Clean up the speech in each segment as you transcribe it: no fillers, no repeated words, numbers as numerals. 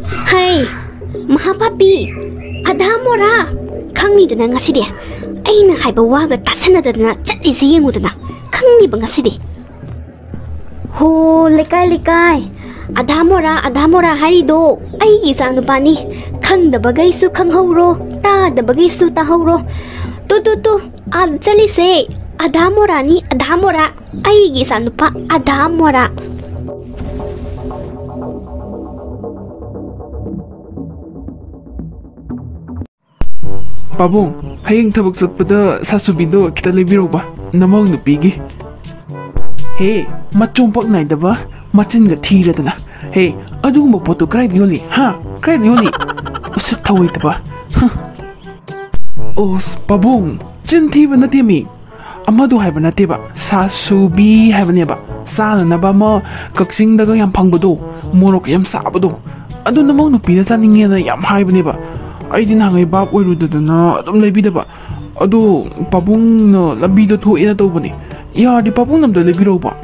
Hey, Mahapapi, Adhamora, Kangi the Nangasidi. Aina Hybawaga Tasana the Chat is Yangudana, Kangi Bangasidi. Ho, Lekai, Adhamora, Harido, Ai is Anubani, Kang the Bagaisu Kanghoro, Ta the Bagaisu Tahoro, Tu, Adzali say, Adhamora, Ai is Anupa, Adhamora. Pabong, hayang tabak pada sasubido kita lebih roba, namang nupigi. Hey, macompak na idaba, macin ga tira dana. Hey, adung mo poto cry nioli, ha? Cry nioli. Usat taway taba. Os, pabong, cinti ba natin mi? Amado hay ba natin ba? Sasubi hay ba niya ba? Sana na ba mo kaksing daga yang pangbado, morok yang sabado. Ado namang nupina sa ningya na yang hay ba niya ba? Ay din hangay bab oirudadana adum laibidaba ado pabung na labido thoina tawbani ya di pabung namda laibiro ba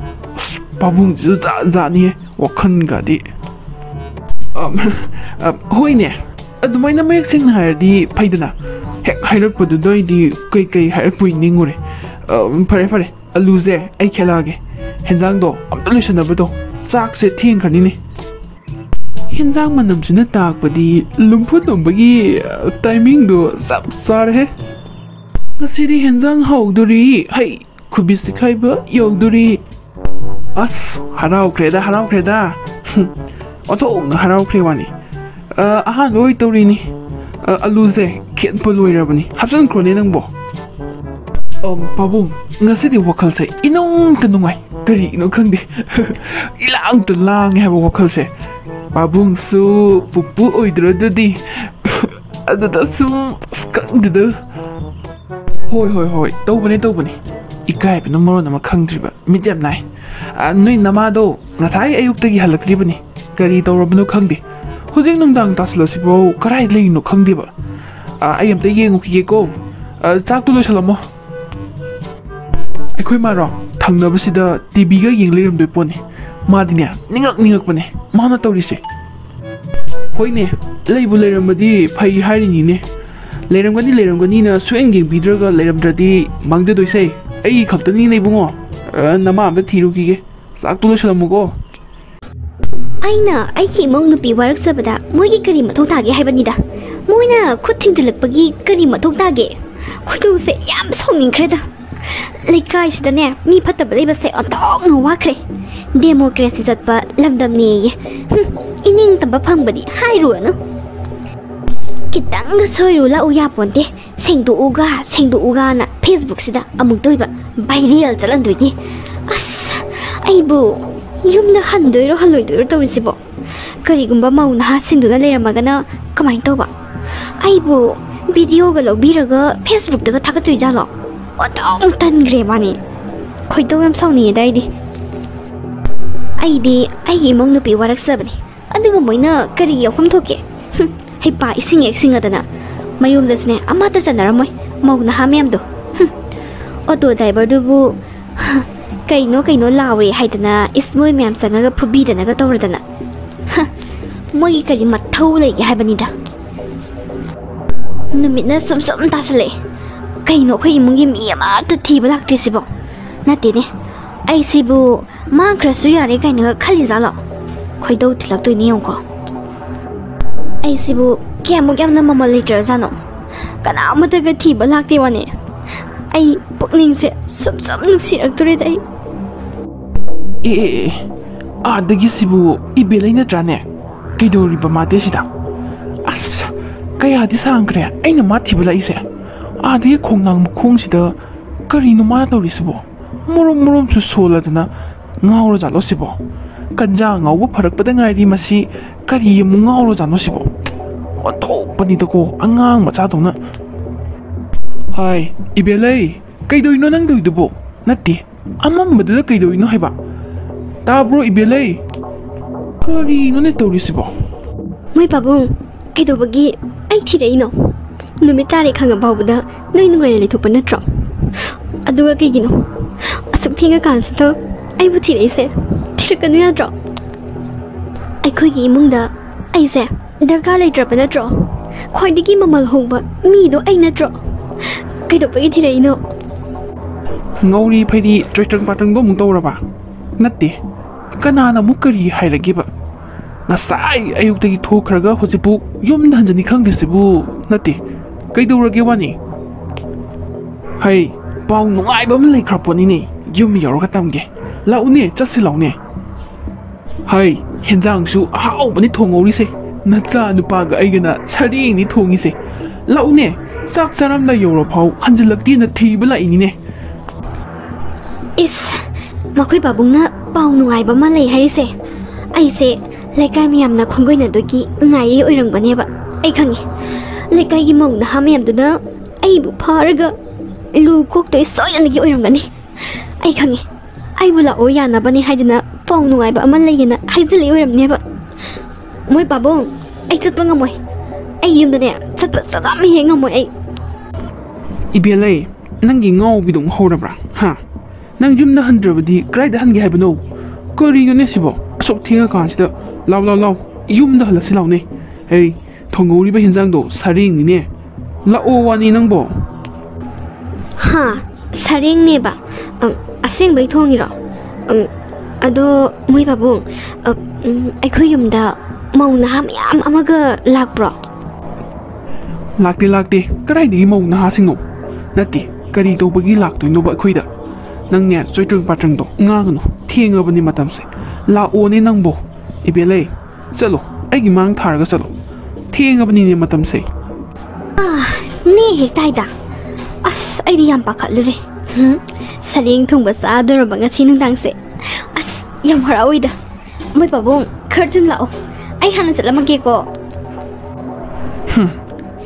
pabung za ni wakhan ga di hoine adumai na mayak sing har di phaidana hek hairat podu doi di kai hairat pui ningure pare aluze ai khelage henjang do amta lusanabado sak se thing khani ni Henzang manam sina takpadi lumput nombagi timing do sapsar he ngasidi henzang hauduri hai khubis khaiba yoduri as harau kreda oto harau krewani aha loi tori ni aluze khet poloi rabani hapsan krone nangbo pabung ngasidi wakal se inong tanungai kari no khangde ilang to lang haba wakal se Pabung su pupu oidro dadi adada sum skangdida hoi tawbani ikai pa namaro nama khangdriba midyam nai nui namado ngathai ayuktagi halakribani kari tawrabano khangde hujing nungdang taslasibo karai leino khangdiba ayamta yengu kiyeko chak tu loisalamo akhoi maro thangnabasida tv ga yengleiramdoi poni Madinya, ningak bane, mana tahu disi. Hoi ne, leibu leiramadi pai hari ni ne. Leiramgani na suengi bidraga leiramdradi mangde doisai. Ai khaktani nei bungo. Nama amda thiru kige. Sak tu lo shalamugo. Aina, ai ki mong nupi warak sabada. Moi ki kari mathok tage haibanida. Moi na khut thingjalakpagi kari mathok tage. Khoidong se yam songning khreda. Lekai sidane mi phatab leiba se ontong no wakre. Democracy zatpa lamdam ni ining tamba phangbadi hairu no kitang soiru la uya ponte sengdu uga na Facebook sida amuk toiba viral chalan doigi as aibu yumna handoiro haloidoiro tawrisibo karigumba mauna ha sengdu na leramagana kamai toba aibu video ga lobiraga Facebook daga thagatui jalo otong tangre mani khoido yam sawni daidi Aidi mong nupi warak sabani. Aduga moina kari yakum thoke. Hai pa ising adana. Mayum dasne amata sanaramoy. Mau na hamyam do. Auto driver dubu kaino lawi haidana ismoy myam sangaga phubidana ga tawradana. Mogi kari mathau lei haibanida. Numitna som tasale. Kaino khoi mungi mi amata thiba lakrisibo. Natine. Ai sibu ma krasu yare kaina khali zalo khoidau thilak toi niyo ko ai sibu kyam na mama later zano kana amata ga thi balak te wani ai pukning se sum nuksirak tore dai adagi sibu ibelai na trane kidori ba mate sida as kaya di sangkre aina ma thi balai se adagi khongnang khong sida kari no ma tawri sibu Murum su sola dana ngawro jalo sibo kanja ngawo pharak pada ngai masi kari mu ngawro jano sibo onto pani dako angang macha dona hai ibelai kaidoino nang doidubo natti amam badu kaidoino haiba tabro ibelai kari no ne tori sibo moi babung kaidobagi ai thireino numitare khanga bawda noi ngai le thopa natro aduga kigino asuk thinga kansto ai bu thirei se thirkanu yadro ai khoi gi imungda ꯑꯩꯁꯦ ꯗꯔꯀꯥꯔ ꯂꯩꯇ꯭ꯔꯕ ꯅꯠꯇ꯭ꯔꯣ ꯈ꯭ꯋꯥꯏꯗꯒꯤ ꯃꯃꯜ ꯍꯣꯡꯕ ꯃꯤꯗꯣ ꯑꯩ ꯅꯠꯇ꯭ꯔꯣ ꯀꯩꯗꯧꯕꯒꯤ ꯊꯤꯔꯛꯏꯅꯣ ꯉꯧꯔꯤ ꯐꯩꯔꯤ ꯆꯣꯏꯇ꯭ꯔꯪ ꯄꯥꯇ꯭ꯔꯪꯗꯣ ꯑꯃꯨꯛ ꯇꯧꯔꯕ ꯅꯠꯇꯦ ꯀꯅꯥꯅ ꯑꯃꯨꯛ ꯀꯔꯤ ꯍꯥꯏꯔꯒꯦꯕ ꯉꯁꯥꯏ ꯑꯌꯨꯛꯇꯒꯤ ꯊꯣꯛꯈ꯭ꯔꯒ ꯍꯧꯖꯤꯛꯄꯨ ꯌꯨꯝꯗ ꯍꯟꯖꯅꯤ ꯈꯪꯗ꯭ꯔꯤꯁꯤꯕꯨ ꯅꯠꯇꯦ ꯀꯩꯗꯧꯔꯒꯦ ꯋꯥꯅꯤ ꯍꯩ ꯄꯥꯎ ꯅꯨꯡꯉꯥꯏꯕ ꯑꯃ ꯂꯩꯈ꯭ꯔ ꯄꯣꯠꯅꯤꯅꯦ ꯌꯨꯝ ꯌꯧꯔꯒ ꯇꯝꯒꯦ ꯂꯥꯛꯎꯅꯦ ꯆꯠꯁꯤ ꯂꯥꯎꯅꯦ ꯍꯩ ꯍꯦꯟꯖꯥꯡꯁꯨ ꯑꯍꯥꯎꯕꯅꯤ ꯊꯣꯡꯍꯧꯔꯤꯁꯦ ꯅꯆꯥ ꯅꯨꯄꯥꯒ ꯑꯩꯒꯅ ꯁꯔꯦꯡꯅꯤ ꯊꯣꯡꯉꯤꯁꯦ ꯂꯥꯛꯎꯅꯦ ꯆꯥꯛ ꯆꯥꯔꯝꯗꯥꯏ ꯌꯧꯔꯐꯥꯎ ꯍꯟꯖꯤꯜꯂꯛꯇꯦꯅ ꯊꯤꯕ ꯂꯥꯛꯏꯅꯤꯅꯦ ꯏꯁ ꯃꯈꯣꯏ ꯄꯥꯕꯨꯡꯅ ꯄꯥꯎ ꯅꯨꯡꯉꯥꯏꯕ ꯑꯃ ꯂꯩ ꯍꯥꯏꯔꯤꯁꯦ ꯑꯩꯁꯦ ꯂꯩꯀꯥꯏ ꯃꯌꯥꯝꯅ ꯈꯣꯡꯒꯣꯏꯅꯗꯣꯏꯒꯤ ꯉꯥꯏꯔꯤ ꯑꯣꯏꯔꯝꯒꯅꯦꯕ ꯑꯩ ꯈꯪꯉꯦ ꯂꯩꯀꯥꯏꯒꯤ ꯃꯧ ꯅꯍꯥ ꯃꯌꯥꯝꯗꯨꯅ ꯑꯩꯕꯨ ꯐꯥꯔꯒ ꯂꯨ ꯀꯣꯛꯇꯣꯏ ꯁꯣꯏꯗꯅꯒꯤ ꯑꯣꯏꯔꯝꯒꯅꯤ ꯑꯩ ꯈꯪꯉꯦ ꯑꯩꯕꯨ ꯂꯥꯛꯑꯣ ꯌꯥꯅꯕꯅꯤ ꯍꯥꯏꯗꯅ ꯄꯥꯎ ꯅꯨꯡꯉꯥꯏꯕ ꯑꯃ ꯂꯩꯌꯦꯅ ꯍꯥꯏꯖꯤꯜꯂꯤ ꯑꯣꯏꯔꯝꯅꯦꯕ ꯃꯣꯏ ꯄꯥꯕꯨꯡ ꯑꯩ ꯆꯠꯄ ꯉꯝꯃꯣꯏ ꯑꯩ ꯌꯨꯝꯗꯅꯦ ꯆꯠꯄ ꯁꯨꯛꯉꯝ ꯍꯦꯛ ꯉꯝꯃꯣꯏ ꯑꯩ ꯏꯕꯦꯜꯂꯩ ꯅꯪꯒꯤ ꯉꯥꯎꯕꯤꯗꯣ ꯑꯃꯨꯛ ꯍꯧꯔꯕ꯭ꯔꯥ ꯍꯥ ꯅꯪ ꯌꯨꯝꯗ ꯍꯟꯗ꯭ꯔꯕꯗꯤ ꯀꯗꯥꯏꯗ ꯍꯟꯒꯦ ꯍꯥꯏꯕꯅꯣ ꯀꯔꯤꯅꯣꯅꯦ ꯁꯤꯕꯣ ꯑꯁꯨꯛ ꯊꯦꯡꯉꯀꯥꯟꯁꯤꯗ ꯂꯥꯎ ꯂꯥꯎ ꯂꯥꯎ ꯌꯨꯝꯗ ꯍꯜꯂꯁꯤ ꯂꯥꯎꯅꯦ ꯍꯩ ꯊꯣꯡꯍꯧꯔꯤꯕ ꯍꯦꯟꯖꯥꯡꯗꯣ ꯁꯥꯔꯦꯡꯅꯤꯅꯦ ꯂꯥꯛꯑꯣ ꯋꯥꯅꯤ ꯅꯪꯕꯣ ꯍꯥ ꯁꯔꯦꯡꯅꯦꯕ ꯑꯁꯦꯡꯕꯩ ꯊꯣꯡꯉꯤꯔꯣ ꯑꯗꯣ ꯃꯣꯏ ꯄꯥꯕꯨꯡ ꯑꯩꯈꯣꯏ ꯌꯨꯝꯗ ꯃꯧ ꯅꯍꯥ ꯃꯌꯥꯝ ꯑꯃꯒ ꯂꯥꯛꯄ꯭ꯔꯣ ꯂꯥꯛꯇꯦ ꯀꯗꯥꯏꯗꯒꯤ ꯃꯧ ꯅꯍꯥꯁꯤꯡꯅꯣ ꯅꯠꯇꯦ ꯀꯔꯤ ꯇꯧꯕꯒꯤ ꯂꯥꯛꯇꯣꯏꯅꯣꯕ ꯑꯩꯈꯣꯏꯗ ꯅꯪꯅꯦ ꯆꯣꯏꯇ꯭ꯔꯪ ꯄꯥꯇ꯭ꯔꯪꯗꯣ ꯉꯥꯡꯒꯅꯨ ꯊꯦꯡꯉꯕꯅꯤ ꯃꯇꯝꯁꯦ ꯂꯥꯛꯑꯣꯅꯦ ꯅꯪꯕꯣ ꯏꯕꯦꯜꯂꯩ ꯆꯠꯂꯣ ꯑꯩꯒꯤ ꯃꯥꯡ ꯊꯥꯔꯒ ꯆꯠꯂꯣ ꯊꯦꯡꯉꯕꯅꯤꯅꯦ ꯃꯇꯝꯁꯦ ꯅꯦ ꯍꯦꯛ ꯇꯥꯏꯗ ꯑꯁ ꯑꯩꯗꯤ ꯌꯥꯝ ꯄꯥꯈꯠꯂꯨꯔꯦ ꯁꯔꯦꯡ ꯊꯣꯡꯕ ꯆꯥꯗꯣꯔꯕ ꯉꯁꯤ ꯅꯨꯡꯗꯥꯡꯁꯦ ꯑꯁ ꯌꯥꯝ ꯍꯔꯥꯎꯏꯗ ꯃꯣꯏ ꯄꯥꯕꯨꯡ ꯈꯔ ꯊꯨꯅ ꯂꯥꯛꯑꯣ ꯑꯩ ꯍꯥꯟꯅ ꯆꯠꯂꯝꯃꯒꯦꯀꯣ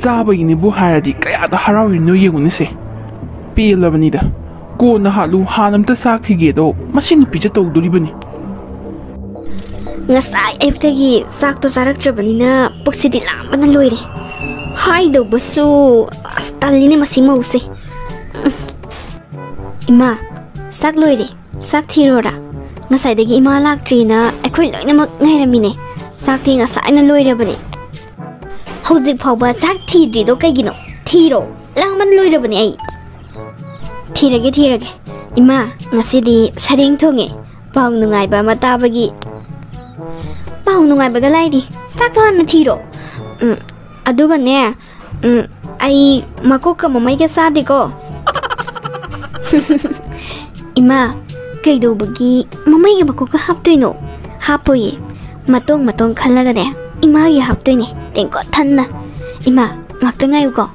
ꯆꯥꯕꯒꯤꯅꯦꯕꯨ ꯍꯥꯏꯔꯗꯤ ꯀꯌꯥꯗ ꯍꯔꯥꯎꯔꯤꯅꯣ ꯌꯦꯡꯉꯨꯅꯦꯁꯦ ꯄꯦꯜꯂꯕꯅꯤꯗ ꯀꯣꯟꯅ ꯍꯥꯠꯂꯨ ꯍꯥꯟꯅ ꯑꯝꯇ ꯆꯥꯈꯤꯒꯦꯗꯣ ꯃꯁꯤ ꯅꯨꯄꯤꯁꯦ ꯇꯧꯗꯣꯔꯤꯕꯅꯤ ꯉꯁꯥꯏ ꯑꯌꯨꯛꯇꯒꯤ ꯆꯥꯛꯇꯣ ꯆꯥꯔꯛꯇ꯭ꯔꯕꯅꯤꯅ ꯄꯨꯛꯁꯤꯗꯤ ꯂꯥꯝꯕꯅ ꯂꯣꯏꯔꯦ ꯍꯥꯏꯗꯧꯕꯁꯨ ꯑꯁ ꯇꯜꯂꯤꯅꯦ ꯃꯁꯤ ꯃꯧꯁꯦ ꯏꯃꯥ ꯆꯥꯛ ꯂꯣꯏꯔꯦ ꯆꯥꯛ ꯊꯤꯔꯣꯔꯥ ꯉꯁꯥꯏꯗꯒꯤ ꯏꯃꯥ ꯂꯥꯛꯇ꯭ꯔꯤꯅ ꯑꯩꯈꯣꯏ ꯂꯣꯏꯅꯃꯛ ꯉꯥꯏꯔꯝꯃꯤꯅꯦ ꯆꯥꯛꯇꯤ ꯉꯁꯥꯏꯅ ꯂꯣꯏꯔꯕꯅꯦ ꯍꯧꯖꯤꯛ ꯐꯥꯎꯕ ꯆꯥꯛ ꯊꯤꯗ꯭ꯔꯤꯗꯣ ꯀꯩꯒꯤꯅꯣ ꯊꯤꯔꯣ ꯂꯥꯡꯕꯅ ꯂꯣꯏꯔꯕꯅꯦ ꯑꯩ ꯊꯤꯔꯒꯦ ꯏꯃꯥ ꯉꯁꯤꯗꯤ ꯁꯔꯦꯡ ꯊꯣꯡꯉꯦ ꯄꯥꯎ ꯅꯨꯡꯉꯥꯏꯕ ꯑꯃ ꯇꯥꯕꯒꯤ ꯄꯥꯎ ꯅꯨꯡꯉꯥꯏꯕꯒ ꯂꯥꯏꯔꯤ ꯆꯥꯛꯇꯣ ꯍꯥꯟꯅ ꯊꯤꯔꯣ ꯑꯗꯨꯒꯅꯦ ꯑꯩ ꯃꯀꯣꯛꯀ ꯃꯃꯩꯒ ꯆꯥꯗꯦꯀꯣ ꯏꯃꯥ ꯀꯩꯗꯧꯕꯒꯤ ꯃꯃꯩꯒ ꯃꯀꯣꯛꯀ ꯍꯥꯞꯇꯣꯏꯅꯣ ꯍꯥꯞꯄꯣꯏꯌꯦ ꯃꯇꯣꯡ ꯈꯜꯂꯒꯅꯦ ꯏꯃꯥꯒꯤ ꯍꯥꯞꯇꯣꯏꯅꯦ ꯇꯦꯡꯀꯣꯠ ꯊꯟꯅ ꯏꯃꯥ ꯉꯥꯛꯇ ꯉꯥꯏꯌꯨꯀꯣ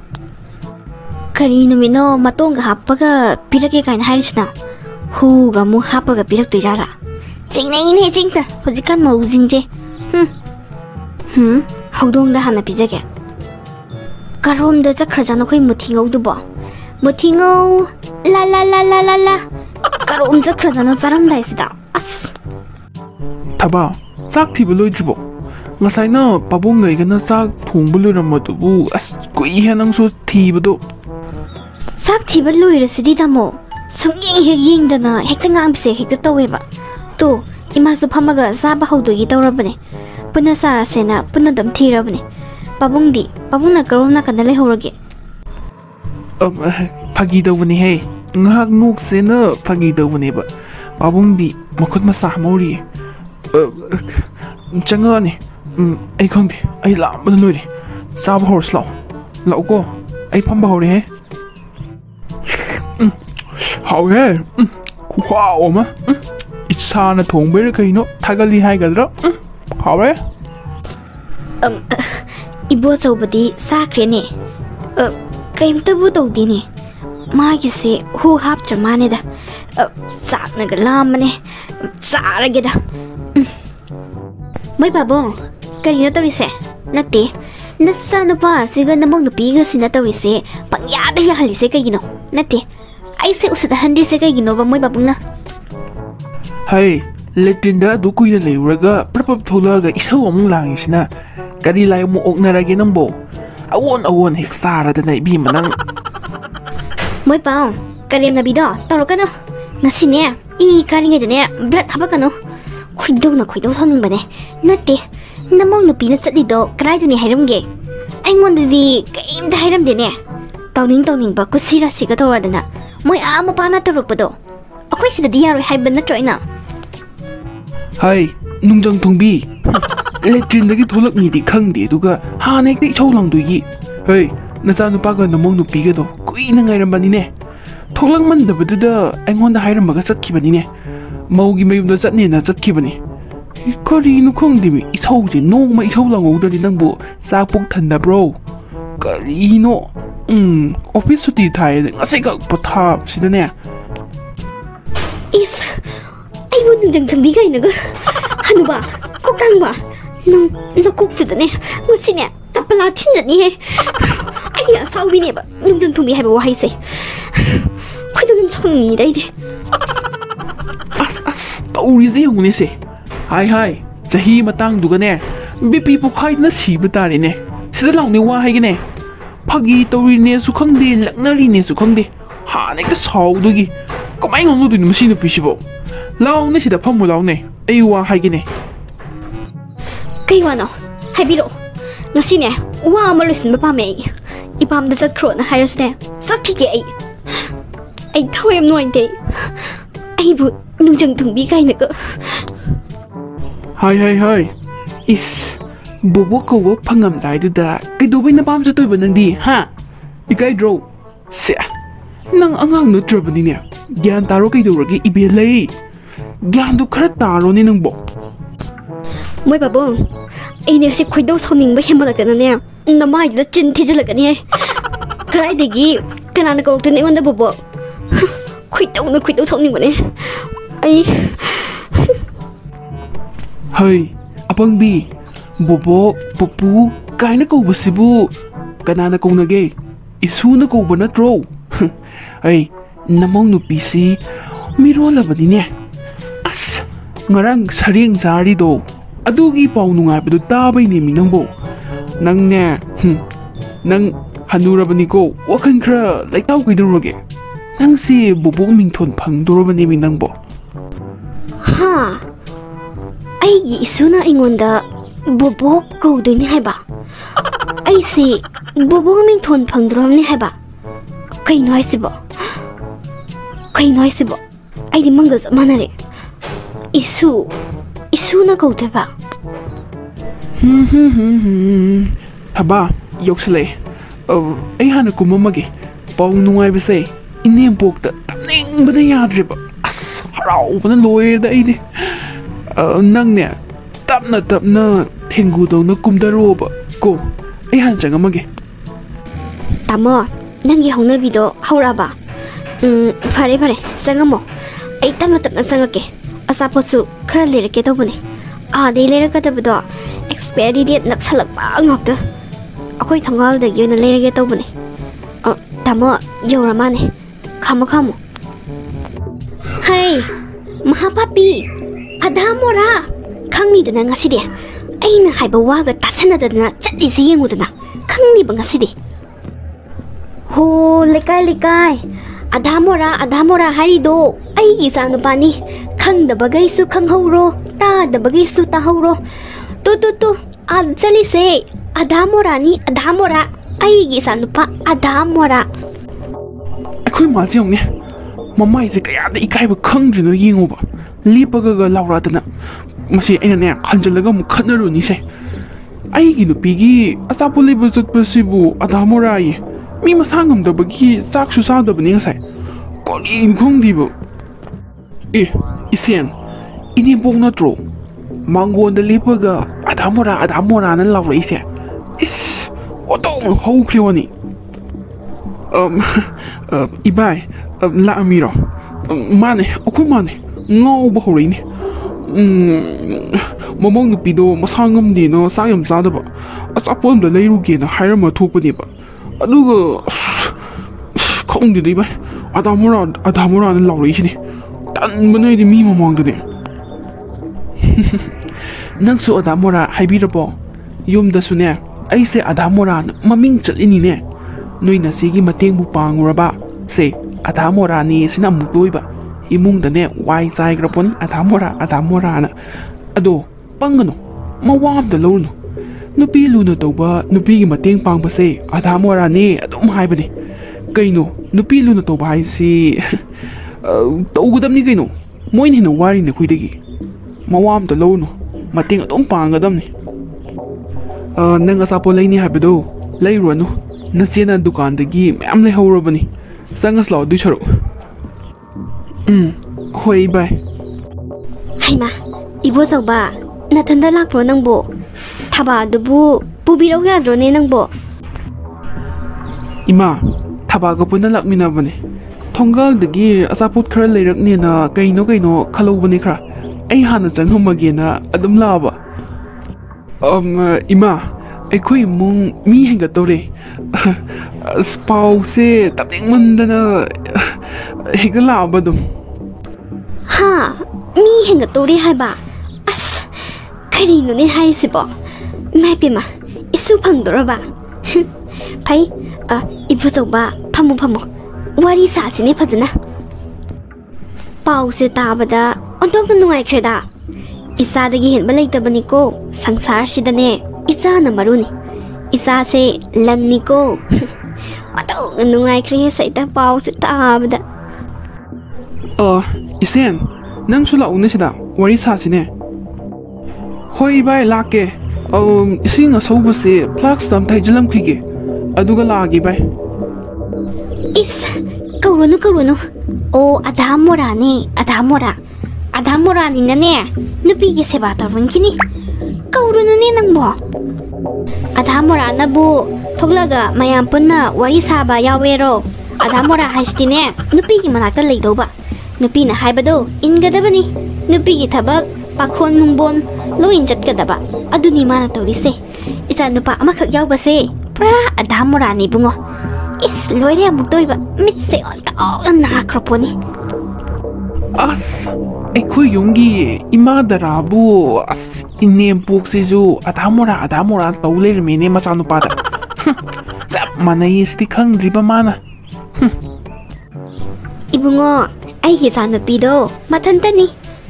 ꯀꯔꯤ ꯅꯨꯃꯤꯠꯅꯣ ꯃꯇꯣꯡꯒ ꯍꯥꯞꯄꯒ ꯄꯤꯔꯛꯀꯦ ꯀꯥꯏꯅ ꯍꯥꯏꯔꯤꯁꯤꯅ ꯍꯨꯒ ꯑꯃꯨꯛ ꯍꯥꯞꯄꯒ ꯄꯤꯔꯛꯇꯣꯏꯖꯥꯠꯂꯥ ꯆꯤꯡꯅꯩꯅꯦ ꯆꯤꯡꯇ ꯍꯧꯖꯤꯛꯀꯥꯟ ꯃꯧꯁꯤꯡꯁꯦ ꯍꯧꯗꯣꯡꯗ ꯍꯥꯟꯅ ꯄꯤꯖꯒꯦ ꯀꯔꯣꯝꯗ ꯆꯠꯈ꯭ꯔꯖꯥꯠꯅꯣ ꯑꯩꯈꯣꯏ ꯃꯨꯊꯤꯉꯧꯗꯨꯕꯣ ꯃꯨꯊꯤꯉꯧ ꯂꯥ ꯂꯥ ꯂꯥ ꯂꯥ ꯂꯥ ꯂꯥ ꯀꯔꯣꯝ ꯆꯠꯈ꯭ꯔꯖꯥꯠꯅꯣ ꯆꯥꯔꯝꯗꯥꯏꯁꯤꯗ ꯑꯁ ꯊꯕꯥ ꯆꯥꯛ ꯊꯤꯕ ꯂꯣꯏꯗ꯭ꯔꯤꯕꯣ ꯉꯁꯥꯏꯅ ꯄꯥꯕꯨꯡ ꯂꯩꯒꯅ ꯆꯥꯛ ꯊꯣꯡꯕ ꯂꯣꯏꯔꯝꯕꯗꯨꯕꯨ ꯑꯁ ꯀꯨꯏꯍꯦ ꯅꯪꯁꯨ ꯊꯤꯕꯗꯣ ꯆꯥꯛ ꯊꯤꯕ ꯂꯣꯏꯔꯁꯤꯗꯤ ꯇꯥꯃꯣ ꯁꯨꯡꯌꯦꯡ ꯍꯦꯛ ꯌꯦꯡꯗꯅ ꯍꯦꯛꯇ ꯉꯥꯡꯕꯁꯦ ꯍꯦꯛꯇ ꯇꯧꯋꯦꯕ ꯇꯣ ꯏꯃꯥꯁꯨ ꯐꯝꯃꯒ ꯆꯥꯕ ꯍꯧꯗꯣꯏꯒꯤ ꯇꯧꯔꯕꯅꯦ ꯄꯨꯟꯅ ꯆꯥꯔꯁꯦꯅ ꯄꯨꯟꯅ ꯑꯗꯨꯝ ꯊꯤꯔꯕꯅꯦ ꯄꯥꯕꯨꯡꯅ ꯀꯔꯣꯝ ꯅꯥꯀꯟꯗ ꯂꯩꯍꯧꯔꯒꯦ ꯐꯥꯒꯤ ꯇꯧꯕꯅꯤꯍꯦ ꯉꯥꯏꯍꯥꯛ ꯅꯣꯛꯁꯦꯅ ꯐꯥꯒꯤ ꯇꯧꯕꯅꯦꯕ ꯄꯥꯕꯨꯡꯗꯤ ꯃꯈꯨꯠ ꯃꯁꯥ ꯍꯥꯝꯍꯧꯔꯤꯌꯦ ꯆꯪꯉꯛꯑꯅꯤ ꯑꯩ ꯈꯪꯗꯦ ꯑꯩ ꯂꯥꯝꯕꯅ ꯂꯣꯏꯔꯦ ꯆꯥꯕ ꯍꯧꯔꯁꯤ ꯂꯥꯛꯑꯣꯀꯣ ꯑꯩ ꯐꯝꯕ ꯍꯧꯔꯦꯍꯦ ꯍꯥꯎꯍꯦ ꯈꯨꯍꯥꯎ ꯑꯃ ꯏꯁꯥꯅ ꯊꯣꯡꯕꯩꯔ ꯀꯩꯅꯣ ꯊꯥꯒꯠꯂꯤ ꯍꯥꯏꯒꯗ꯭ꯔꯥ ꯍꯥꯎꯔꯦ ꯏꯕꯣꯆꯧꯕꯗꯤ ꯆꯥꯈ꯭ꯔꯦꯅꯦ ꯀꯩꯝꯇꯕꯨ ꯇꯧꯗꯦꯅꯦ ꯃꯥꯒꯤꯁꯦ ꯍꯨ ꯍꯥꯞꯇ꯭ꯔ ꯃꯥꯅꯦꯗ ꯆꯥꯛꯅꯒ ꯂꯥꯝꯕꯅꯦ ꯆꯥꯔꯒꯦꯗ ꯃꯣꯏ ꯄꯥꯕꯨꯡ ꯀꯔꯤꯅꯣ ꯇꯧꯔꯤꯁꯦ ꯅꯠꯇꯦ ꯅꯆꯥ ꯅꯨꯄꯥ ꯑꯁꯤꯒ ꯅꯃꯧ ꯅꯨꯄꯤꯒꯁꯤꯅ ꯇꯧꯔꯤꯁꯦ ꯄꯪꯌꯥꯗ ꯌꯥꯍꯜꯂꯤꯁꯦ ꯀꯩꯒꯤꯅꯣ ꯅꯠꯇꯦ ꯑꯩꯁꯦ ꯎꯁꯤꯠꯍꯟꯗ꯭ꯔꯤꯁꯦ ꯀꯩꯒꯤꯅꯣꯕ ꯃꯣꯏ ꯄꯥꯕꯨꯡꯅ ꯍꯩ ꯂꯦꯇ꯭ꯔꯤꯟꯗ ꯑꯗꯨ ꯀꯨꯏꯅ ꯂꯩꯔꯨꯔꯒ ꯄ꯭ꯔꯞ ꯊꯣꯛꯂꯛꯑꯒ ꯏꯁꯧ ꯑꯃꯨꯛ ꯂꯥꯡꯉꯤꯁꯤꯅ ꯀꯔꯤ ꯂꯥꯏ ꯑꯃꯨꯛ ꯑꯣꯛꯅꯔꯒꯦ ꯅꯪꯕꯣ ꯑꯑꯣꯟ ꯍꯦꯛ ꯆꯥꯔꯗꯅ ꯏꯕꯦꯝꯃ ꯅꯪ ꯃꯣꯏ ꯄꯥꯎ ꯀꯔꯦꯝꯅꯕꯤꯗꯣ ꯇꯧꯔꯛꯀꯅꯨ ꯉꯁꯤꯅꯦ ꯏ ꯀꯥꯔꯤꯉꯩꯗꯅꯦ ꯕ꯭ꯂꯠ ꯍꯥꯄꯛꯀꯅꯨ ꯈꯣꯏꯗꯧ ꯊꯧꯅꯤꯡꯕꯅꯦ ꯅꯠꯇꯦ ꯅꯃꯧ ꯅꯨꯄꯤꯅ ꯆꯠꯂꯤꯗꯣ ꯀꯗꯥꯏꯗꯅꯤ ꯍꯥꯏꯔꯝꯒꯦ ꯑꯩꯉꯣꯟꯗꯗꯤ ꯀꯩꯝꯇ ꯍꯥꯏꯔꯝꯗꯦꯅꯦ ꯇꯧꯅꯤꯡꯕ ꯀꯨꯁꯤ ꯔꯥꯁꯤꯒ ꯇꯧꯔꯗꯅ ꯃꯣꯏ ꯃꯄꯥꯅ ꯇꯧꯔꯛꯄꯗꯣ ꯑꯩꯈꯣꯏ ꯁꯤꯗꯗꯤ ꯌꯥꯔꯣꯏ ꯍꯥꯏꯕ ꯅꯠꯇ꯭ꯔꯣ ꯑꯩꯅ ꯍꯥꯏ ꯅꯨꯡꯖꯪ ꯊꯣꯡꯕꯤ ꯂꯦꯇ꯭ꯔꯤꯟꯗꯒꯤ ꯊꯣꯛꯂꯛꯅꯤꯗꯤ ꯈꯪꯗꯦ ꯑꯗꯨꯒ ꯍꯥꯟꯅ ꯍꯦꯛꯇ ꯏꯁꯧ ꯂꯥꯡꯗꯣꯏꯒꯤ ꯍꯩ ꯅꯆꯥꯅꯨꯄꯥꯒ ꯅꯃꯧ ꯅꯨꯄꯤꯒꯗꯣ ꯀꯨꯏꯅ ꯉꯥꯏꯔꯝꯕꯅꯤꯅꯦ ꯊꯣꯛꯂꯛꯃꯟꯗꯕꯗꯨꯗ ꯑꯩꯉꯣꯟꯗ ꯍꯥꯏꯔꯝꯃꯒ ꯆꯠꯈꯤꯕꯅꯤꯅꯦ ꯃꯧꯒꯤ ꯃꯌꯨꯝꯗ ꯆꯠꯅꯦꯅ ꯆꯠꯈꯤꯕꯅꯤ ꯀꯔꯤꯅꯣ ꯈꯪꯗꯦꯃꯤ ꯏꯁꯧꯁꯦ ꯅꯣꯡꯃ ꯏꯁꯧ ꯂꯥꯡꯍꯧꯗ꯭ꯔꯗꯤ ꯅꯪꯕꯨ ꯆꯥꯛ ꯄꯨꯛ ꯊꯟꯗꯕ꯭ꯔꯣ ꯀꯔꯤꯅꯣ ꯑꯣꯐꯤꯁ ꯁꯨꯇꯤ ꯊꯥꯏꯌꯦ ꯉꯁꯤꯈꯛ ꯄꯣꯊꯥꯕꯁꯤꯗꯅꯦ 이스, 아이고 눈장 덤비가이나가 한우봐, 꼭당봐, 너 꼭주다네, 무치네, 답발라 틴자니, 아이야 사우비네봐, 눈장 덤비 해봐 와이세, 그동안 청이다 이제. 아스 떠오르지 용네세. 하이, 자히 마땅두가네, 비비 포카이나 시부다리네, 시달랑네 와하이게네, 파기 떠오르네수 컨데, 락나리네수 컨데, 하네가 사우두기. Kamain ngong nudu ni machine pisibo. Lao ne sida phamu lao ne. Ai wa hai gi ne. Kai wa no. Hai biro. Ngasi ne. Wa ma lusin ba pa me. Ipam da chat khro na hai ras ne. Sakki ke ai. Ai thoi am noi te. Ai bu nung jang thung bi kai ne ka. Hai. Is. Bobo ko wo phangam dai du da. Kai do bai na pam cha toi ba nang di ha. Ikai dro. Se. Nang angang nu trabani ne. Gyan taro kay doragi ibelay. Gyan do khara taro ni nang bo. Moy babong. Ay ne si khoido soning ba hemala kana ne. Namai da chin thijala kani. Karai degi kanana ko tu ne ngonda bobo. Khoido soning ba ne. Ai. Hai, apang bi. Bobo, popu, kaina ko basibu. Kanana ko nage. Isu na ko ba na tro. Ay. Namong nupisi mirola badine as ngarang saring sari do adugi pau nungai bedu tabai ni minangbo nang ne nang hanura bani ko wakan khra laitau kuiduroge nang si bobo mingthon phangdorobani minangbo ha ai gi isuna ingonda bobo ko duni haiba ai si bobo mingthon phangdorobni haiba kai noi sibo Kay noisibo, ay di mangga sa manari. Isu na kauta ba? Taba, yoksale. Ay hana kumamagi. Pau nungay base. Inempok ta tamning ba na yadriba. As haraw ba na lawyer da ay di. Nang niya, tap na tengu daw na kumdaro ba. Ko, ay hana siya nga magi. Tamo, nangi hong nabido, haura ba? Pare, sangamo. Ay tamna sangake. Asapotsu, khara lirake tawbune. Di liraka tabdo. Expiry date naksalak ba ngokta. Akoy thongal da gyuna lirake tawbune. Tamo, yoramane. Kamo. Hai, mahapapi. Adhamora. Khangni dana ngasidi. Aina haiba waga tasanadana chatti si yengudana. Khangni ba ngasidi. Ho, lekai. Adhamora harido ai gi sanu pani khang da bagai su khang horo ta da bagai su ta horo tu chali se Adhamora ai gi sanu pa Adhamora Akoi ma jiong ne mamai se kaya da ikai ba khang dri no yengo ba lipaga ga laura dana masi aina ne khanjalaga mu khanaru ni se ai gi nupi gi asapu lebu chut pasibu Adhamora ye mi masangam da bagi saksu sa da bani ngasai korin khong di bo isen ini bong na tro mangon da lipaga Adhamora na laura ise is otong ho kriwani ibai la amiro mane okoi mane ngau ba horini mamong nupido masangam di no sayam sada ba asapon da leiruge na hairama thokpani ba aduga khongdi dei bai Adhamora na lauri sini tan banai di mi mamang dane nang su Adhamora haibirabo yum da sune ai se Adhamora maming chalini ne noi na sigi mateng bu panguraba se Adhamora ni sina mudoiba imung da ne wai sai graponi Adhamora na ado pangano mawa amta lꯧruno nupi luna tauba nupi mateng pangbase Adhamora ne adum haibane kaino nupi luna tauba haisi taugadamni kaino moin hina wari ne khuidagi mawa amta lꯧruno mateng adum pangadamni nang asapo laini habido leiruanu nachena dukandagi mayam leihorabani sangas law du charo hoi bai haima ibo zauba nathanda lakpro nangbo thaba dubu pubirau yadro ne nangbo ima thaba ga puna lakmina bane thongal dagi asaput khara leirakne na kaino khalobani khara ai hana changhumage na adum laba ima ꯑꯩꯈꯣꯏ ꯏꯃꯨꯡ ꯃꯤ ꯍꯦꯟꯒꯠꯇꯧꯔꯦ ꯄꯥꯎꯁꯦ ꯇꯞꯅꯤꯡꯃꯟꯗꯅ ꯍꯦꯛꯇ ꯂꯥꯛꯑꯕ ꯑꯗꯨꯝ ꯍꯥ ꯃꯤ ꯍꯦꯟꯒꯠꯇꯧꯔꯦ ꯍꯥꯏꯕ ꯑꯁ ꯀꯔꯤꯅꯣꯅꯦ ꯍꯥꯏꯔꯤꯁꯤꯕꯣ ꯏꯃꯥꯏꯄꯦꯝꯃ ꯏꯁꯨ ꯐꯪꯗꯣꯔꯕ ꯐꯩ ꯏꯕꯨꯆꯧꯕ ꯐꯝꯃꯨ ꯋꯥꯔꯤ ꯁꯥꯁꯤꯅꯦ ꯐꯖꯅ ꯄꯥꯎꯁꯦ ꯇꯥꯕꯗ ꯑꯣꯟꯊꯣꯛꯅ ꯅꯨꯡꯉꯥꯏꯈ꯭ꯔꯦꯗ ꯏꯆꯥꯗꯒꯤ ꯍꯦꯟꯕ ꯂꯩꯇꯕꯅꯤꯀꯣ ꯁꯪꯁꯥꯔꯁꯤꯗꯅꯦ ꯏꯆꯥꯅ ꯃꯔꯨꯅꯤ ꯏꯆꯥꯁꯦ ꯂꯟꯅꯤꯀꯣ ꯑꯗꯨꯅ ꯅꯨꯡꯉꯥꯏꯈ꯭ꯔꯦ ꯁꯩꯇ ꯄꯥꯎꯁꯦ ꯇꯥꯕꯗ ꯏꯁꯦꯟ ꯅꯪꯁꯨ ꯂꯥꯛꯎꯅꯦ ꯁꯤꯗ ꯋꯥꯔꯤ ꯁꯥꯁꯤꯅꯦ ꯍꯣꯏ ꯚꯥꯏ ꯂꯥꯛꯀꯦ ꯏꯁꯤꯡ ꯑꯁꯧꯕꯁꯦ ꯐ꯭ꯂꯥꯛꯁꯇ ꯑꯝꯇ ꯍꯩꯖꯤꯜꯂꯝꯈꯤꯒꯦ ꯑꯗꯨꯒ ꯂꯥꯛꯑꯒꯦ ꯚꯥꯏ 이스 그러노 오 아담모라니나네 누비기 세바더분키니 그러노네 낭보 아담모라나부 톡라가 마얌 푼나 와리 사바 야웨로 아담모라 하시티네 누비기 마나타 레이도바 누비나 하이바도 인가다바니 누비기 타박 파콘 눔본 로인 잣가다바 아두니 마나 토리세 이자 누파 아마칵 야우바세 프라 아담모라니 붕어 이스 로이레 아묵도이바 미세 온타오가 나크로포니 ꯑꯁ ꯑꯩꯈꯣꯏ ꯌꯨꯝꯒꯤ ꯏꯃꯥꯗꯔꯥꯕꯨ ꯑꯁ ꯏꯅꯦꯝꯄꯣꯛꯁꯤꯁꯨ ꯑꯙꯥꯃꯣꯔꯥ ꯇꯧ ꯂꯩꯔꯝꯃꯦꯅꯦ ꯃꯆꯥꯅꯨꯄꯥꯗ ꯆꯞ ꯃꯥꯟꯅꯩ ꯁꯤꯗꯤ ꯈꯪꯗ꯭ꯔꯤꯕ ꯃꯥꯅ 이붕어 아이기 이자누피도 마탄타니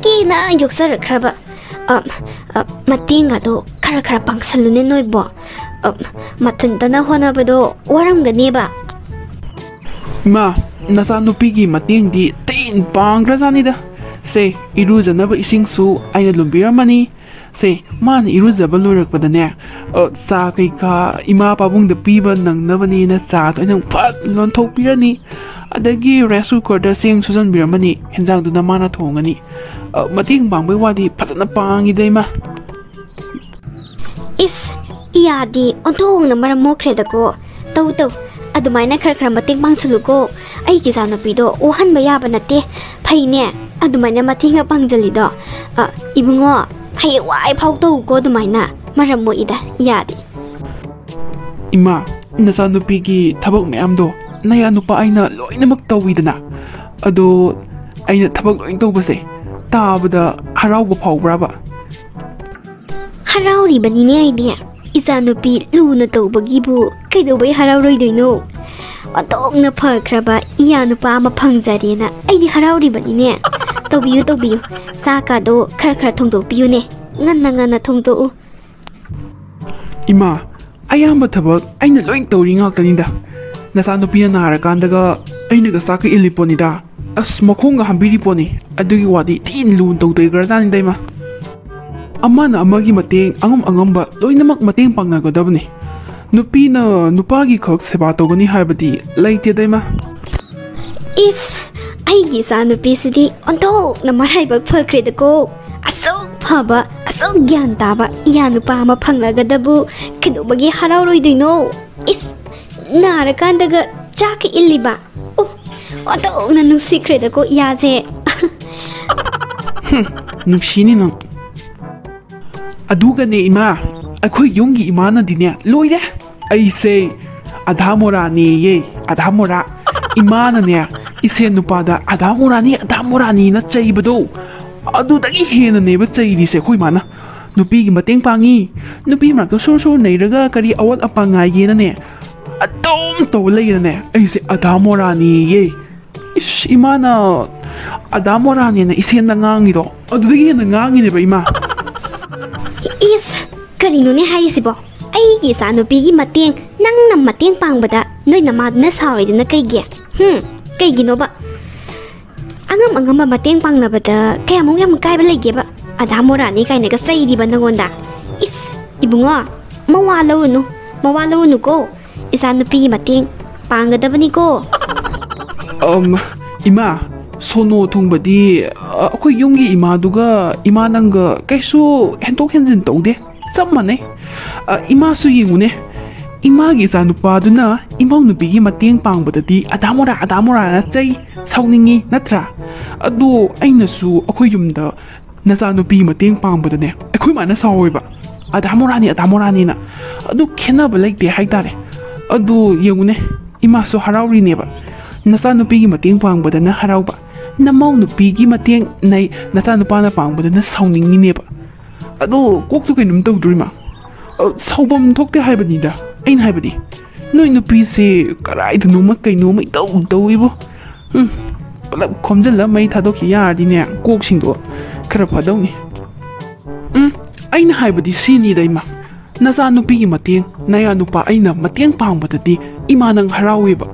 깨나 욕설을크라바 마띵가도 카라카라 방살루네 노이보 마탄타나 호나바도 와람가네바 마 나사누피기 마띵디 ꯇꯦꯟ ꯄꯥꯡꯈ꯭ꯔꯖꯥꯅꯤꯗ ꯁꯦ ꯏꯔꯨꯖꯅꯕ ꯏꯁꯤꯡꯁꯨ ꯑꯩꯅ ꯂꯨꯝꯕꯤꯔꯝꯃꯅꯤ ꯁꯦ ꯃꯥꯅ ꯏꯔꯨꯖꯕ ꯂꯣꯏꯔꯛꯄꯗꯅꯦ ꯆꯥ ꯀꯩꯀꯥ ꯏꯃꯥ ꯄꯥꯕꯨꯡꯗ ꯄꯤꯕ ꯅꯪꯅꯕꯅꯤꯅ ꯆꯥꯗꯣ ꯑꯩꯅ ꯐꯠ ꯂꯣꯟꯊꯣꯛꯄꯤꯔꯅꯤ ꯑꯗꯒꯤ ꯔꯥꯏꯁ ꯀꯨꯀꯔꯗ ꯆꯦꯡ ꯁꯨꯖꯟꯕꯤꯔꯝꯃꯅꯤ ꯍꯦꯟꯖꯥꯡꯗꯨꯅ ꯃꯥꯅ ꯊꯣꯡꯉꯅꯤ ꯃꯇꯦꯡ ꯄꯥꯡꯕꯩ ꯋꯥꯗꯤ ꯐꯖꯅ ꯄꯥꯡꯉꯤꯗ ꯏꯃꯥ 이스 이아디 온통나 마람 모크레다고 ꯇꯧ ꯑꯗꯨꯃꯥꯏꯅ ꯈꯔ ꯃꯇꯦꯡ ꯄꯥꯡꯁꯜꯂꯨꯀꯣ ꯑꯩꯒꯤ ꯏꯆꯥꯅꯨꯄꯤꯗꯣ ꯋꯥꯍꯟꯕ ꯌꯥꯕ ꯅꯠꯇꯦ ꯐꯩꯅꯦ ꯑꯗꯨꯃꯥꯏꯅ ꯃꯇꯦꯡꯒ ꯄꯥꯡꯖꯜꯂꯤꯗꯣ 이붕어 ꯍꯌꯦꯡꯋꯥꯏ ꯐꯥꯎ ꯇꯧꯀꯣ ꯑꯗꯨꯃꯥꯏꯅ ꯃꯔꯝ ꯃꯣꯛꯏꯗ ꯌꯥꯗꯦ ꯏꯃꯥ ꯅꯆꯥꯅꯨꯄꯤꯒꯤ ꯊꯕꯛ ꯃꯌꯥꯝꯗꯣ ꯅꯌꯥ ꯅꯨꯄꯥ ꯑꯩꯅ ꯂꯣꯏꯅꯃꯛ ꯇꯧꯋꯤꯗꯅ ꯑꯗꯣ ꯑꯩꯅ ꯊꯕꯛ ꯂꯣꯏ ꯇꯧꯕꯁꯦ ꯇꯥꯕꯗ ꯍꯔꯥꯎꯕ ꯐꯥꯎꯕ꯭ꯔꯕ ꯍꯔꯥꯎꯔꯤꯕꯅꯤꯅꯦ ꯑꯩꯗꯤ 이자누피 루나 tꯧꯕꯒꯤꯕꯨ ꯀꯩꯗꯧꯕꯩ ꯍꯔꯥꯎꯔꯣꯏꯗꯣꯏꯅꯣ ꯑꯣꯟꯊꯣꯛꯅ ꯐꯈ꯭ꯔꯕ 이야누ꯄꯥ ꯑꯃ ꯐꯪꯖꯔꯦꯅ ꯑꯩꯗꯤ ꯍꯔꯥꯎꯔꯤꯕꯅꯤꯅꯦ ꯇꯧꯕꯤꯌꯨ ꯆꯥꯛꯀꯥꯗꯣ ꯈꯔ ꯊꯣꯡꯗꯣꯛꯄꯤꯌꯨꯅꯦ ꯉꯟꯅ ꯊꯣꯡꯗꯣꯛꯎ ꯏꯃꯥ ꯑꯌꯥꯝꯕ ꯊꯕꯛ ꯑꯩꯅ ꯂꯣꯏ ꯇꯧꯔꯤ ꯉꯥꯛꯇꯅꯤꯗ ꯅꯆꯥꯅꯨꯄꯤꯅ ꯅꯥꯔꯀꯥꯟꯗꯒ ꯑꯩꯅꯒ ꯆꯥꯛꯀ ꯏꯜꯂꯤꯄꯣꯅꯤꯗ ꯑꯁ ꯃꯈꯣꯡꯒ ꯍꯥꯝꯕꯤꯔꯤꯄꯣꯅꯤ ꯑꯗꯨꯒꯤ ꯋꯥꯗꯤ ꯊꯤꯅ ꯂꯨꯅ ꯇꯧꯗꯣꯏꯒ꯭ꯔꯖꯥꯅꯤꯗ ꯏꯃꯥ ꯑꯃꯅ ꯑꯃꯒꯤ ꯃꯇꯦꯡ ꯑꯉꯝꯕ ꯂꯣꯏꯅꯃꯛ ꯃꯇꯦꯡ ꯄꯥꯡꯅꯒꯗꯕꯅꯤ ꯅꯨꯄꯤꯅ ꯅꯨꯄꯥꯒꯤ ꯈꯛ ꯁꯦꯕꯥ ꯇꯧꯒꯅꯤ ꯍꯥꯏꯕꯗꯤ ꯂꯩꯇꯦꯗ ꯏꯃꯥ 이스 ꯑꯩꯒꯤ ꯏꯆꯥꯅꯨꯄꯤꯁꯤꯗꯤ ꯑꯣꯟꯊꯣꯛꯅ ꯃꯔꯥꯏꯕꯛ ꯐꯈ꯭ꯔꯦꯗꯀꯣ ꯑꯁꯨꯛ ꯐꯕ ꯑꯁꯨꯛ ꯒ꯭ꯌꯥꯟ ꯇꯥꯕ 이야누ꯄꯥ ꯑꯃ ꯐꯪꯂꯒꯗꯕꯨ ꯀꯩꯗꯧꯕꯒꯤ ꯍꯔꯥꯎꯔꯣꯏꯗꯣꯏꯅꯣ 이스 나라간다가 짝이 일리바 어떠나 누시크레다고 야제 누시니 너 아두가네 이마 아코이 용기 이마나디네 로이데 아이세 아다모라니 예 아다모라 이마나네 이세 누파다 아다모라니나 짜이바도 아두다기 헤나네바 짜이리세 코이 마나 누피기 마땡 방이 누피 마크 소소 네르가 까리 아왓 아빵가이게나네 ꯑꯗꯨꯝ ꯇꯧ ꯂꯩꯔꯅꯦ ꯑꯩꯁꯦ ꯑꯙꯥꯃꯣꯔꯥꯅꯤꯌꯦ ꯏꯁ ꯏꯃꯥꯅ ꯑꯙꯥꯃꯣꯔꯥꯅꯤꯅ ꯏꯁꯦꯟꯗ ꯉꯥꯡꯉꯤꯗꯣ ꯑꯗꯨꯗꯒꯤ ꯍꯦꯟꯅ ꯉꯥꯡꯉꯤꯅꯦꯕ ꯏꯃꯥ 이스 ꯀꯔꯤꯅꯣꯅꯦ ꯍꯥꯏꯔꯤꯁꯤꯕꯣ ꯑꯩꯒꯤ ꯏꯆꯥꯅꯨꯄꯤꯒꯤ ꯃꯇꯦꯡ ꯅꯪꯅ ꯃꯇꯦꯡ ꯄꯥꯡꯕꯗ ꯅꯣꯏ ꯅꯃꯥꯗꯨꯅ ꯁꯥꯎꯔꯤꯗꯨꯅ ꯀꯩꯒꯤ ꯀꯩꯒꯤꯅꯣꯕ ꯑꯉꯝ ꯃꯇꯦꯡ ꯄꯥꯡꯅꯕꯗ ꯀꯌꯥꯃꯨꯛ ꯌꯥꯝ ꯀꯥꯏꯕ ꯂꯩꯒꯦꯕ ꯑꯙꯥꯃꯣꯔꯥꯅꯤ ꯀꯥꯏꯅꯒ ꯆꯩꯔꯤꯕ ꯅꯪꯉꯣꯟꯗ ꯏꯁ ꯏꯕꯨꯡꯉꯣ ꯃꯋꯥ ꯂꯧꯔꯨꯅꯨꯀꯣ ꯏꯆꯥꯅꯨꯄꯤꯒꯤ ꯃꯇꯦꯡ ꯄꯥꯡꯒꯗꯕꯅꯤꯀꯣ ꯏꯃꯥ ꯁꯣꯅꯣ ꯊꯨꯡꯕꯗꯤ ꯑꯩꯈꯣꯏ ꯌꯨꯝꯒꯤ ꯏꯃꯥꯗꯨꯒ ꯏꯃꯥ ꯅꯪꯒ ꯀꯩꯁꯨ ꯍꯦꯟꯗꯣꯛ ꯍꯦꯟꯖꯤꯟ ꯇꯧꯗꯦ ꯆꯞ ꯃꯥꯟꯅꯩ ꯏꯃꯥꯁꯨ ꯌꯦꯡꯉꯨꯅꯦ ꯏꯃꯥꯒꯤ ꯏꯆꯥꯅꯨꯄꯥꯗꯨꯅ ꯏꯃꯧ ꯅꯨꯄꯤꯒꯤ ꯃꯇꯦꯡ ꯄꯥꯡꯕꯗꯗꯤ ꯑꯙꯥꯃꯣꯔꯥꯅ ꯆꯩ ꯁꯥꯎꯅꯤꯡꯉꯤ ꯅꯠꯇ꯭ꯔꯥ ꯑꯗꯣ ꯑꯩꯅꯁꯨ ꯑꯩꯈꯣꯏ ꯌꯨꯝꯗ ꯅꯆꯥꯅꯨꯄꯤꯒꯤ ꯃꯇꯦꯡ ꯄꯥꯡꯕꯗꯅꯦ ꯑꯩꯈꯣꯏ ꯃꯥꯅ ꯁꯥꯎꯋꯦꯕ ꯑꯙꯥꯃꯣꯔꯥꯅꯤꯅ ꯑꯗꯨ ꯈꯦꯠꯅꯕ ꯂꯩꯇꯦ ꯍꯥꯏꯇꯥꯔꯦ ꯑꯗꯨ ꯌꯦꯡꯉꯨꯅꯦ ꯏꯃꯥꯁꯨ ꯍꯔꯥꯎꯔꯤꯅꯦꯕ ꯅꯆꯥꯅꯨꯄꯤꯒꯤ ꯃꯇꯦꯡ ꯄꯥꯡꯕꯗꯅ ꯍꯔꯥꯎꯕ ꯅꯃꯧ ꯅꯨꯄꯤꯒꯤ ꯃꯇꯦꯡ ꯅꯆꯥꯅꯨꯄꯥꯅ ꯄꯥꯡꯕꯗꯅ ꯁꯥꯎꯅꯤꯡꯉꯤꯅꯦꯕ ꯑꯗꯣ ꯀꯣꯛꯇꯨ ꯀꯩꯅꯣꯝ ꯇꯧꯗꯣꯔꯤꯃ ꯁꯥꯎꯐꯝ ꯊꯣꯛꯇꯦ ꯍꯥꯏꯕꯅꯤꯗ ꯑꯩꯅ ꯍꯥꯏꯕꯗꯤ ꯅꯣꯏ ꯅꯨꯄꯤꯁꯦ ꯀꯗꯥꯏꯗꯅꯣꯃ ꯀꯩꯅꯣꯃ ꯏꯇꯧ ꯇꯧꯏꯕꯣ ꯄꯨꯂꯞ ꯈꯣꯝꯖꯤꯜꯂ ꯃꯩ ꯊꯥꯗꯣꯛꯈꯤ ꯌꯥꯔꯗꯤꯅꯦ ꯀꯣꯛꯁꯤꯡꯗꯣ ꯈꯔ ꯐꯗꯧꯅꯤ ꯑꯩꯅ ꯍꯥꯏꯕꯗꯤ ꯁꯤꯅꯤꯗ ꯏꯃꯥ ꯅꯆꯥꯅꯨꯄꯤꯒꯤ ꯃꯇꯦꯡ ꯅꯌꯥ ꯅꯨꯄꯥ ꯑꯩꯅ ꯃꯇꯦꯡ ꯄꯥꯡꯕꯗꯗꯤ ꯏꯃꯥ ꯅꯪ ꯍꯔꯥꯎꯋꯦꯕ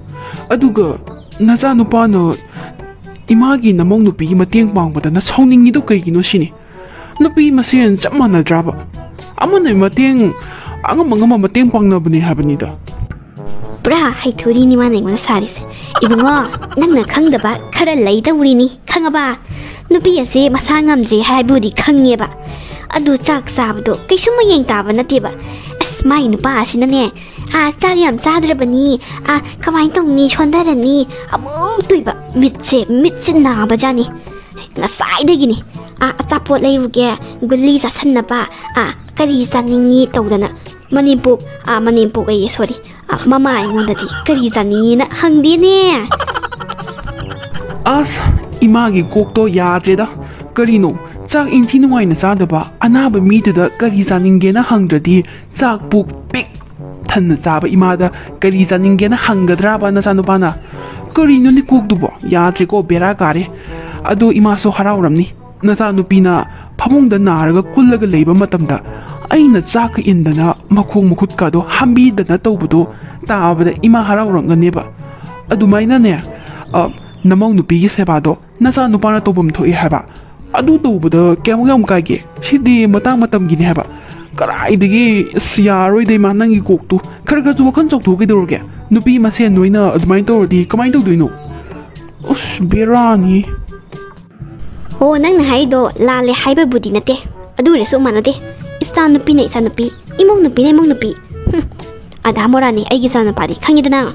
ꯑꯗꯨꯒ ꯅꯆꯥꯅꯨꯄꯥꯅ 이마기 남ong 누피기 mateng pangpada na sauningnido kaygino sini nupi masian chap manadraba amana mateng angam mateng pangnabani habanida bra haithuri ni maneng ma saris ibungo nangna khangdaba khara leidawrini khangaba nupi ase masa ngamdri haibudi khangeba adu chak sabdo kaisuma yeng taba nateba as mai nupa asinane chak yam chadrabani kamai tongni chondarani amuk tuiba mitche na bajani ngasai dagini achapot leiruge gulli sasanaba kari saningi tawdana manipuk ay sorry mama aingondadi kari saningi na hangdine as imagi kokto yadreda karino chak inthi nuai na chadaba anaba mituda kari saninge na hangdradi chak puk pik than chaba imada kari saninge na hangadraba na chanupana karino ni kokdubo yadre ko bera kare ado imaso harawramni na chanupina phamungda naraga kullaga leiba matamda aina chak indana makhong mukhut ka do hambi dana tawbudo taabada ima harawranganeba adumaina ne namong nupi gi sebado na chanupana tobum thoi haba adu tawbuda kemugam kaige sidi matang matam gi ne haba karai digi siyaroi dei manangi koktu kharaga ju wakhan chok thogi dorge nupi mase noina adumai tordi kamai tawduino us berani oh nang na haido lale haiba budi nate adu resu manate istan nupi ne isan nupi imong nupi Adhamora ni aigi sana padi khangidana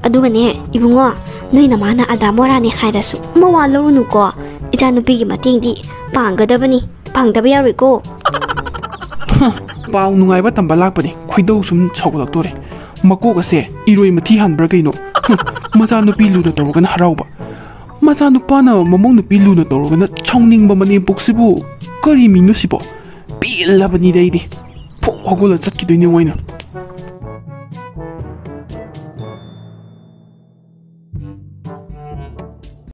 aduga ne ibungo noi namana Adhamora ni hairasu mawa lorunu ko isan nupi gi mating di panggadabani pangdaba yaroi ko paw nungai ba tamba lakpani khoidou sum chawlak tore makok ase iroi mathi hanbra gaino macha nupi luda torgan harauba macha nupana mamong nupi luna torgan chongning ba mani boksibu kari minu sibo pilabani deidi phok hogula chatki doine waina